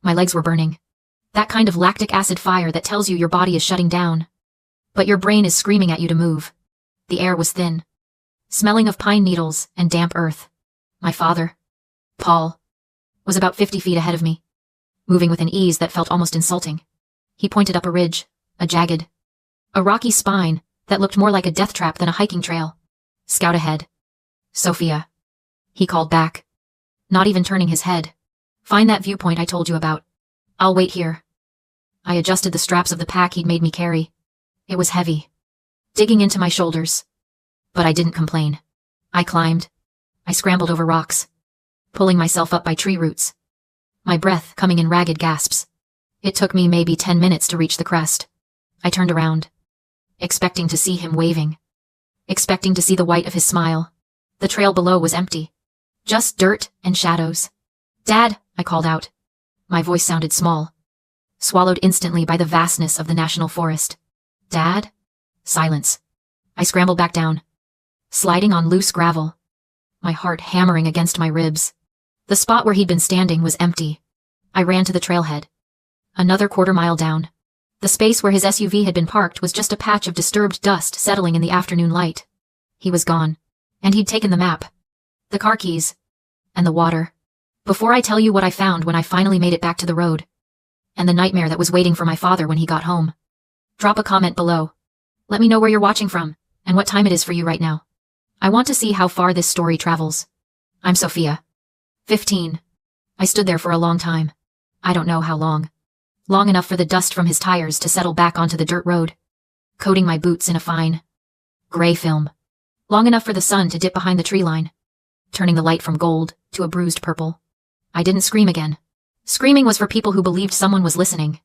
My legs were burning. That kind of lactic acid fire that tells you your body is shutting down. But your brain is screaming at you to move. The air was thin, smelling of pine needles and damp earth. My father, Paul, was about 50 feet ahead of me, moving with an ease that felt almost insulting. He pointed up a ridge, a rocky spine that looked more like a death trap than a hiking trail. Scout ahead. Sophia. He called back, not even turning his head. Find that viewpoint I told you about. I'll wait here. I adjusted the straps of the pack he'd made me carry. It was heavy, digging into my shoulders. But I didn't complain. I climbed. I scrambled over rocks, pulling myself up by tree roots, my breath coming in ragged gasps. It took me maybe 10 minutes to reach the crest. I turned around, expecting to see him waving, expecting to see the white of his smile. The trail below was empty, just dirt and shadows. Dad, I called out. My voice sounded small, swallowed instantly by the vastness of the national forest. Dad? Silence. I scrambled back down, sliding on loose gravel, my heart hammering against my ribs. The spot where he'd been standing was empty. I ran to the trailhead. Another quarter-mile down. The space where his SUV had been parked was just a patch of disturbed dust settling in the afternoon light. He was gone. And he'd taken the map, the car keys, and the water. Before I tell you what I found when I finally made it back to the road, and the nightmare that was waiting for my father when he got home, drop a comment below. Let me know where you're watching from, and what time it is for you right now. I want to see how far this story travels. I'm Sophia. 15. I stood there for a long time. I don't know how long. Long enough for the dust from his tires to settle back onto the dirt road, coating my boots in a fine, gray film. Long enough for the sun to dip behind the tree line, turning the light from gold to a bruised purple. I didn't scream again. Screaming was for people who believed someone was listening.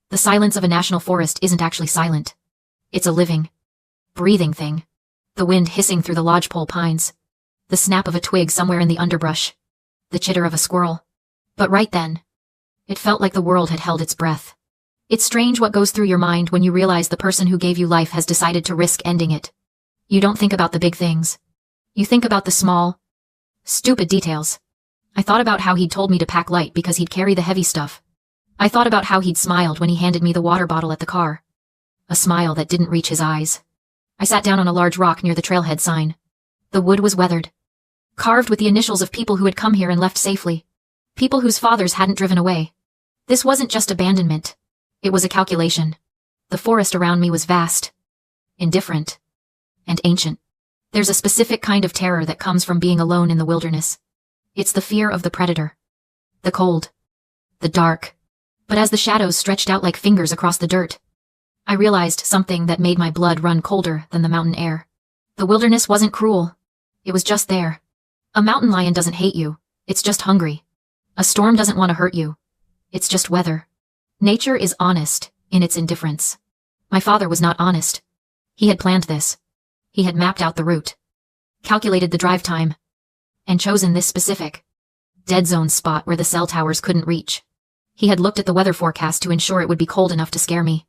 The silence of a national forest isn't actually silent. It's a living, breathing thing. The wind hissing through the lodgepole pines, the snap of a twig somewhere in the underbrush, the chitter of a squirrel. But right then, it felt like the world had held its breath. It's strange what goes through your mind when you realize the person who gave you life has decided to risk ending it. You don't think about the big things. You think about the small, stupid details. I thought about how he'd told me to pack light because he'd carry the heavy stuff. I thought about how he'd smiled when he handed me the water bottle at the car. A smile that didn't reach his eyes. I sat down on a large rock near the trailhead sign. The wood was weathered, carved with the initials of people who had come here and left safely. People whose fathers hadn't driven away. This wasn't just abandonment. It was a calculation. The forest around me was vast, indifferent, and ancient. There's a specific kind of terror that comes from being alone in the wilderness. It's the fear of the predator. The cold. The dark. But as the shadows stretched out like fingers across the dirt, I realized something that made my blood run colder than the mountain air. The wilderness wasn't cruel. It was just there. A mountain lion doesn't hate you. It's just hungry. A storm doesn't want to hurt you. It's just weather. Nature is honest in its indifference. My father was not honest. He had planned this. He had mapped out the route, calculated the drive time, and chosen this specific, dead zone spot where the cell towers couldn't reach. He had looked at the weather forecast to ensure it would be cold enough to scare me,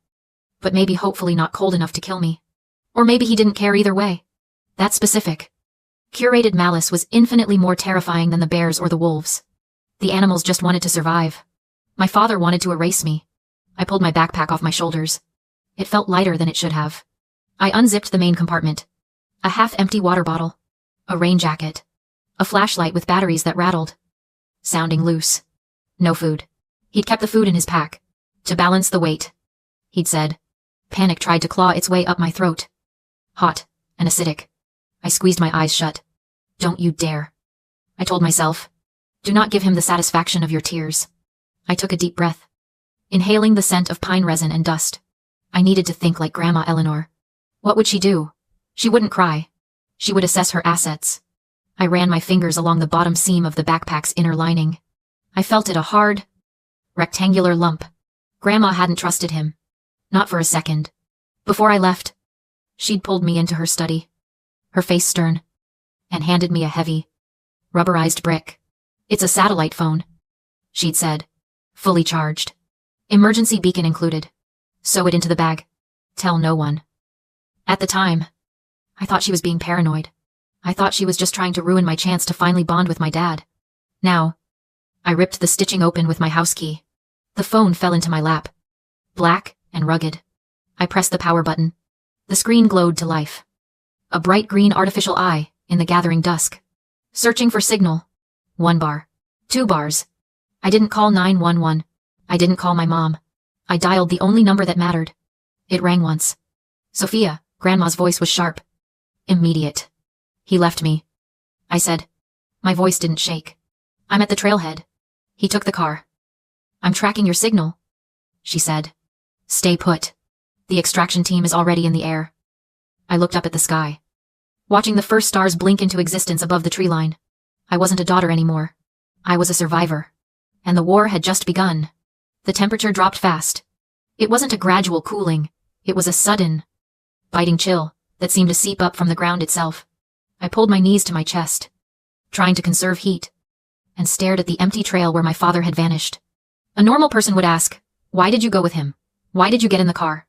but maybe hopefully not cold enough to kill me. Or maybe he didn't care either way. That specific, curated malice was infinitely more terrifying than the bears or the wolves. The animals just wanted to survive. My father wanted to erase me. I pulled my backpack off my shoulders. It felt lighter than it should have. I unzipped the main compartment. A half-empty water bottle, a rain jacket, a flashlight with batteries that rattled, sounding loose. No food. He'd kept the food in his pack, to balance the weight, he'd said. Panic tried to claw its way up my throat. Hot and acidic. I squeezed my eyes shut. Don't you dare. I told myself. Do not give him the satisfaction of your tears. I took a deep breath, inhaling the scent of pine resin and dust. I needed to think like Grandma Eleanor. What would she do? She wouldn't cry. She would assess her assets. I ran my fingers along the bottom seam of the backpack's inner lining. I felt it a hard, rectangular lump. Grandma hadn't trusted him. Not for a second. Before I left, she'd pulled me into her study, her face stern, and handed me a heavy, rubberized brick. It's a satellite phone, she'd said. Fully charged. Emergency beacon included. Sew it into the bag. Tell no one. At the time, I thought she was being paranoid. I thought she was just trying to ruin my chance to finally bond with my dad. Now, I ripped the stitching open with my house key, The phone fell into my lap. Black and rugged. I pressed the power button. The screen glowed to life. A bright green artificial eye in the gathering dusk. Searching for signal. 1 bar. 2 bars. I didn't call 911. I didn't call my mom. I dialed the only number that mattered. It rang once. Sophia, Grandma's voice was sharp. Immediate. He left me. I said. My voice didn't shake. I'm at the trailhead. He took the car. I'm tracking your signal, she said. Stay put. The extraction team is already in the air. I looked up at the sky, watching the first stars blink into existence above the tree line. I wasn't a daughter anymore. I was a survivor. And the war had just begun. The temperature dropped fast. It wasn't a gradual cooling. It was a sudden, biting chill that seemed to seep up from the ground itself. I pulled my knees to my chest, trying to conserve heat, and stared at the empty trail where my father had vanished. A normal person would ask, why did you go with him? Why did you get in the car?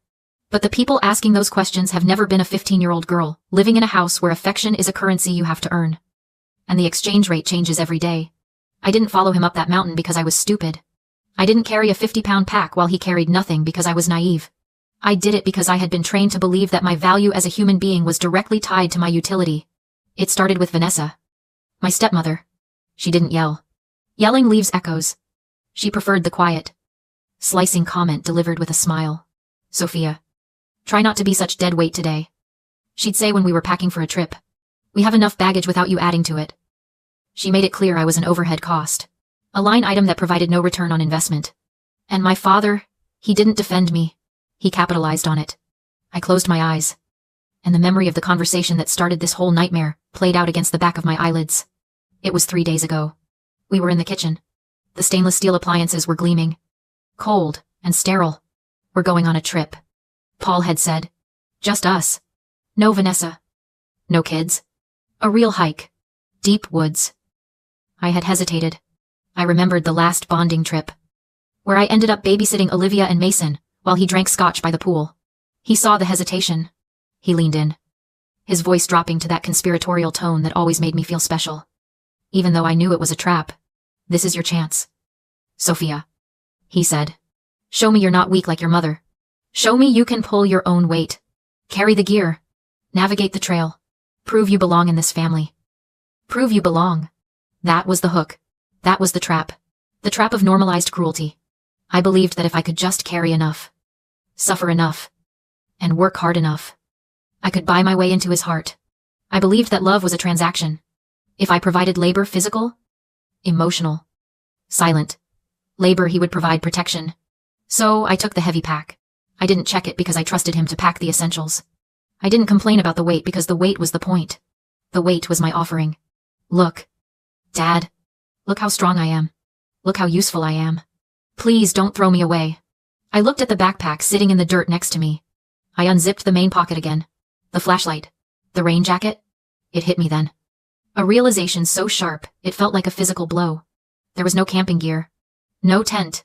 But the people asking those questions have never been a 15-year-old girl living in a house where affection is a currency you have to earn. And the exchange rate changes every day. I didn't follow him up that mountain because I was stupid. I didn't carry a 50-pound pack while he carried nothing because I was naive. I did it because I had been trained to believe that my value as a human being was directly tied to my utility. It started with Vanessa, my stepmother. She didn't yell. Yelling leaves echoes. She preferred the quiet, slicing comment delivered with a smile. Sophia, try not to be such dead weight today. She'd say when we were packing for a trip. We have enough baggage without you adding to it. She made it clear I was an overhead cost, a line item that provided no return on investment. And my father, he didn't defend me. He capitalized on it. I closed my eyes, and the memory of the conversation that started this whole nightmare played out against the back of my eyelids. It was 3 days ago. We were in the kitchen. The stainless steel appliances were gleaming, cold and sterile. We're going on a trip, Paul had said. Just us. No Vanessa. No kids. A real hike. Deep woods. I had hesitated. I remembered the last bonding trip, where I ended up babysitting Olivia and Mason while he drank scotch by the pool. He saw the hesitation. He leaned in, his voice dropping to that conspiratorial tone that always made me feel special. Even though I knew it was a trap. This is your chance. Sophia, he said. Show me you're not weak like your mother. Show me you can pull your own weight. Carry the gear. Navigate the trail. Prove you belong in this family. Prove you belong. That was the hook. That was the trap. The trap of normalized cruelty. I believed that if I could just carry enough, suffer enough, and work hard enough, I could buy my way into his heart. I believed that love was a transaction. If I provided labor, physical, emotional, silent labor, he would provide protection. So I took the heavy pack. I didn't check it because I trusted him to pack the essentials. I didn't complain about the weight because the weight was the point. The weight was my offering. Look, Dad. Look how strong I am. Look how useful I am. Please don't throw me away. I looked at the backpack sitting in the dirt next to me. I unzipped the main pocket again. The flashlight. The rain jacket. It hit me then. A realization so sharp, it felt like a physical blow. There was no camping gear. No tent.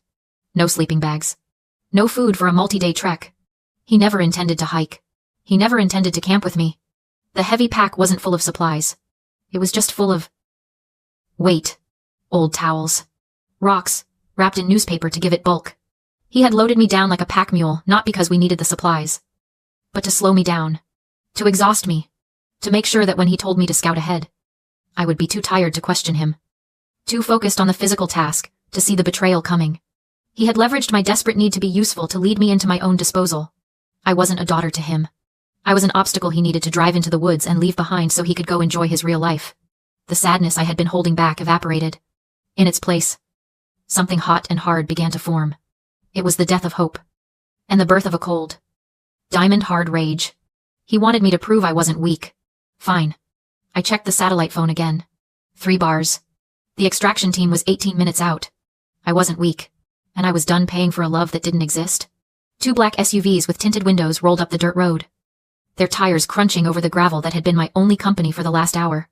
No sleeping bags. No food for a multi-day trek. He never intended to hike. He never intended to camp with me. The heavy pack wasn't full of supplies. It was just full of weight. Old towels. Rocks, wrapped in newspaper to give it bulk. He had loaded me down like a pack mule, not because we needed the supplies, but to slow me down. To exhaust me. To make sure that when he told me to scout ahead, I would be too tired to question him. Too focused on the physical task to see the betrayal coming. He had leveraged my desperate need to be useful to lead me into my own disposal. I wasn't a daughter to him. I was an obstacle he needed to drive into the woods and leave behind so he could go enjoy his real life. The sadness I had been holding back evaporated. In its place, something hot and hard began to form. It was the death of hope. And the birth of a cold, diamond-hard rage. He wanted me to prove I wasn't weak. Fine. I checked the satellite phone again. 3 bars. The extraction team was 18 minutes out. I wasn't weak. And I was done paying for a love that didn't exist. 2 black SUVs with tinted windows rolled up the dirt road, their tires crunching over the gravel that had been my only company for the last hour.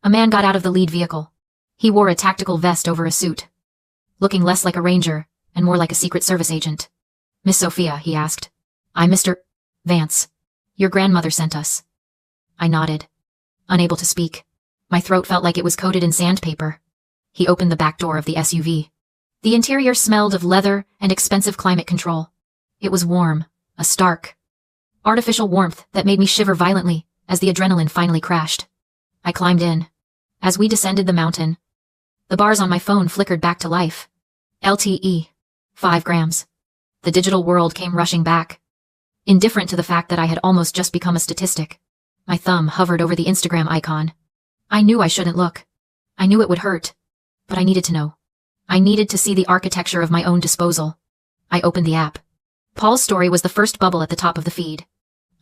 A man got out of the lead vehicle. He wore a tactical vest over a suit, looking less like a ranger and more like a Secret Service agent. Miss Sophia, he asked. I'm Mr. Vance. Your grandmother sent us. I nodded, unable to speak. My throat felt like it was coated in sandpaper. He opened the back door of the SUV. The interior smelled of leather and expensive climate control. It was warm, a stark, artificial warmth that made me shiver violently as the adrenaline finally crashed. I climbed in. As we descended the mountain, the bars on my phone flickered back to life. LTE. 5 grams. The digital world came rushing back. Indifferent to the fact that I had almost just become a statistic. My thumb hovered over the Instagram icon. I knew I shouldn't look. I knew it would hurt. But I needed to know. I needed to see the architecture of my own disposal. I opened the app. Paul's story was the first bubble at the top of the feed.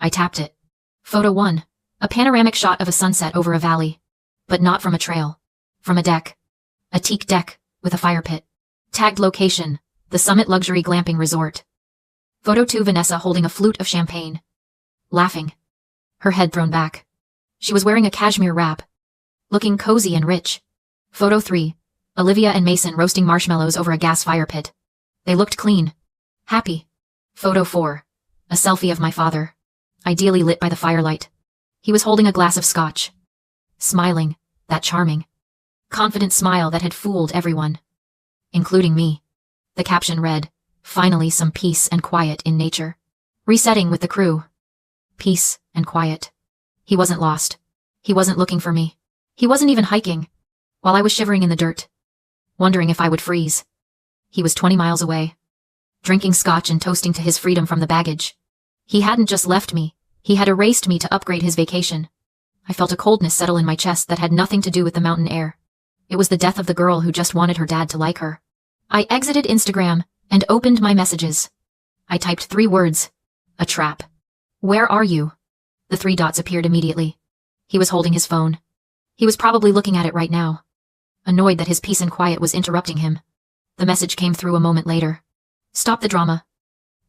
I tapped it. Photo 1. A panoramic shot of a sunset over a valley. But not from a trail. From a deck. A teak deck, with a fire pit. Tagged location, the Summit Luxury Glamping Resort. Photo 2. Vanessa holding a flute of champagne. Laughing. Her head thrown back. She was wearing a cashmere wrap. Looking cozy and rich. Photo 3. Olivia and Mason roasting marshmallows over a gas fire pit. They looked clean. Happy. Photo 4. A selfie of my father. Ideally lit by the firelight. He was holding a glass of scotch. Smiling, that charming, confident smile that had fooled everyone. Including me. The caption read, "Finally some peace and quiet in nature." Resetting with the crew. Peace and quiet. He wasn't lost. He wasn't looking for me. He wasn't even hiking. While I was shivering in the dirt, wondering if I would freeze, he was 20 miles away, drinking scotch and toasting to his freedom from the baggage. He hadn't just left me, he had erased me to upgrade his vacation. I felt a coldness settle in my chest that had nothing to do with the mountain air. It was the death of the girl who just wanted her dad to like her. I exited Instagram and opened my messages. I typed 3 words. A trap. Where are you? The 3 dots appeared immediately. He was holding his phone. He was probably looking at it right now. Annoyed that his peace and quiet was interrupting him. The message came through a moment later. Stop the drama.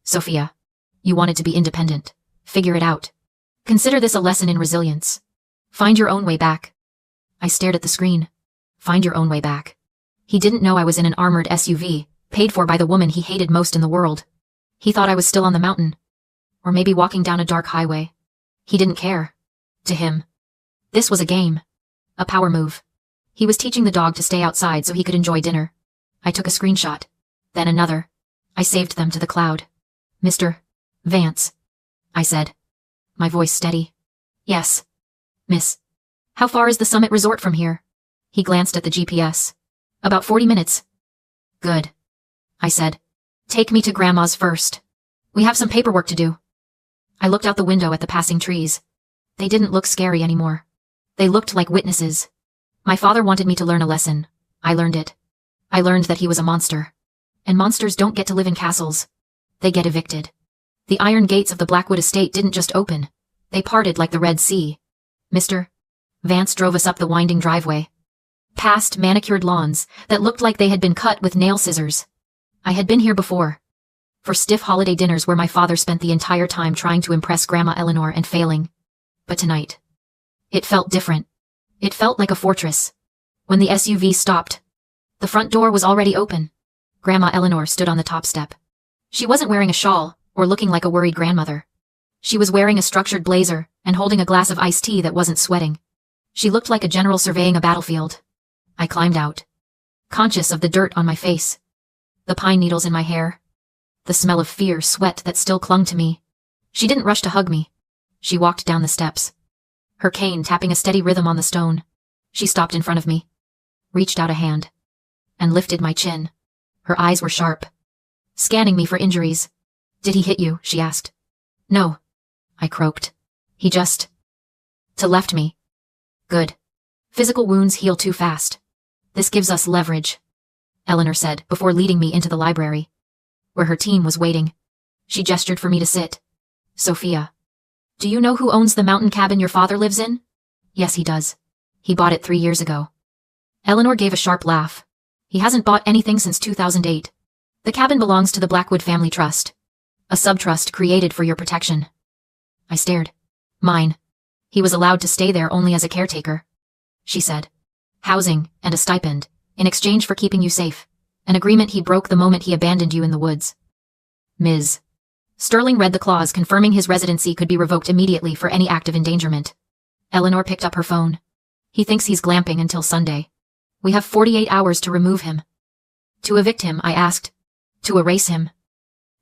Sophia. You wanted to be independent. Figure it out. Consider this a lesson in resilience. Find your own way back. I stared at the screen. Find your own way back. He didn't know I was in an armored SUV, paid for by the woman he hated most in the world. He thought I was still on the mountain. Or maybe walking down a dark highway. He didn't care. To him, this was a game. A power move. He was teaching the dog to stay outside so he could enjoy dinner. I took a screenshot. Then another. I saved them to the cloud. Mr. Vance. I said. My voice steady. Yes. Miss. How far is the Summit Resort from here? He glanced at the GPS. About 40 minutes. Good. I said. Take me to Grandma's first. We have some paperwork to do. I looked out the window at the passing trees. They didn't look scary anymore. They looked like witnesses. My father wanted me to learn a lesson. I learned it. I learned that he was a monster. And monsters don't get to live in castles. They get evicted. The iron gates of the Blackwood estate didn't just open. They parted like the Red Sea. Mr. Vance drove us up the winding driveway. Past manicured lawns that looked like they had been cut with nail scissors. I had been here before. For stiff holiday dinners where my father spent the entire time trying to impress Grandma Eleanor and failing. But tonight, it felt different. It felt like a fortress. When the SUV stopped, the front door was already open. Grandma Eleanor stood on the top step. She wasn't wearing a shawl or looking like a worried grandmother. She was wearing a structured blazer and holding a glass of iced tea that wasn't sweating. She looked like a general surveying a battlefield. I climbed out, conscious of the dirt on my face, the pine needles in my hair, the smell of fear sweat that still clung to me. She didn't rush to hug me. She walked down the steps, her cane tapping a steady rhythm on the stone. She stopped in front of me, reached out a hand, and lifted my chin. Her eyes were sharp, scanning me for injuries. Did he hit you? She asked. No, I croaked. He just left me. Good. Physical wounds heal too fast. This gives us leverage, Eleanor said before leading me into the library, where her team was waiting. She gestured for me to sit. Sophia. Do you know who owns the mountain cabin your father lives in? Yes, he does. He bought it 3 years ago. Eleanor gave a sharp laugh. He hasn't bought anything since 2008. The cabin belongs to the Blackwood Family Trust, a subtrust created for your protection. I stared. Mine. He was allowed to stay there only as a caretaker, she said. Housing and a stipend, in exchange for keeping you safe. An agreement he broke the moment he abandoned you in the woods. Ms. Sterling read the clause confirming his residency could be revoked immediately for any act of endangerment. Eleanor picked up her phone. He thinks he's glamping until Sunday. We have 48 hours to remove him. To evict him, I asked. To erase him.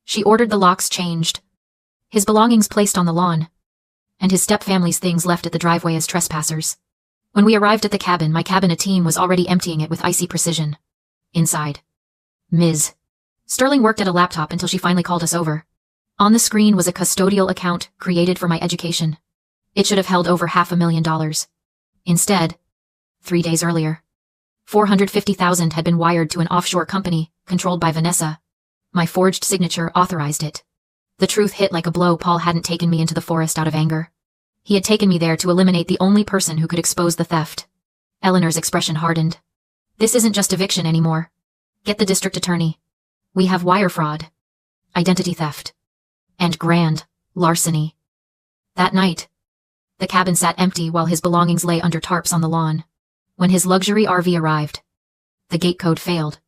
She ordered the locks changed. His belongings placed on the lawn. And his stepfamily's things left at the driveway as trespassers. When we arrived at the cabin, my cabinet team was already emptying it with icy precision. Inside. Ms. Sterling worked at a laptop until she finally called us over. On the screen was a custodial account created for my education. It should have held over $500,000. Instead, 3 days earlier, $450,000 had been wired to an offshore company controlled by Vanessa. My forged signature authorized it. The truth hit like a blow. Paul hadn't taken me into the forest out of anger. He had taken me there to eliminate the only person who could expose the theft. Eleanor's expression hardened. This isn't just eviction anymore. Get the district attorney. We have wire fraud, identity theft, and grand larceny. That night, the cabin sat empty while his belongings lay under tarps on the lawn. When his luxury RV arrived, the gate code failed.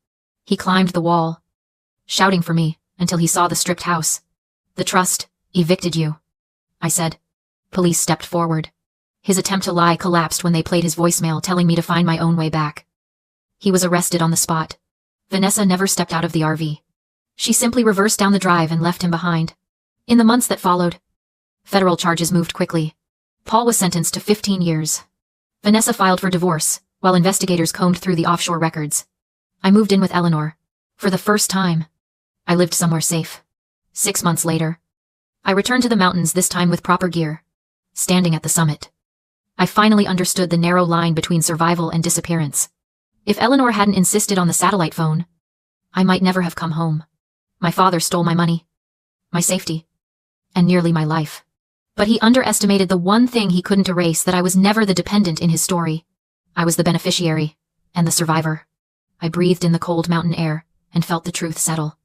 He climbed the wall, shouting for me until he saw the stripped house. The trust evicted you, I said. Police stepped forward. His attempt to lie collapsed when they played his voicemail telling me to find my own way back. He was arrested on the spot. Vanessa never stepped out of the RV. She simply reversed down the drive and left him behind. In the months that followed, federal charges moved quickly. Paul was sentenced to 15 years. Vanessa filed for divorce, while investigators combed through the offshore records. I moved in with Eleanor. For the first time, I lived somewhere safe. 6 months later, I returned to the mountains, this time with proper gear. Standing at the summit, I finally understood the narrow line between survival and disappearance. If Eleanor hadn't insisted on the satellite phone, I might never have come home. My father stole my money, my safety, and nearly my life. But he underestimated the one thing he couldn't erase, that I was never the dependent in his story. I was the beneficiary and the survivor. I breathed in the cold mountain air and felt the truth settle.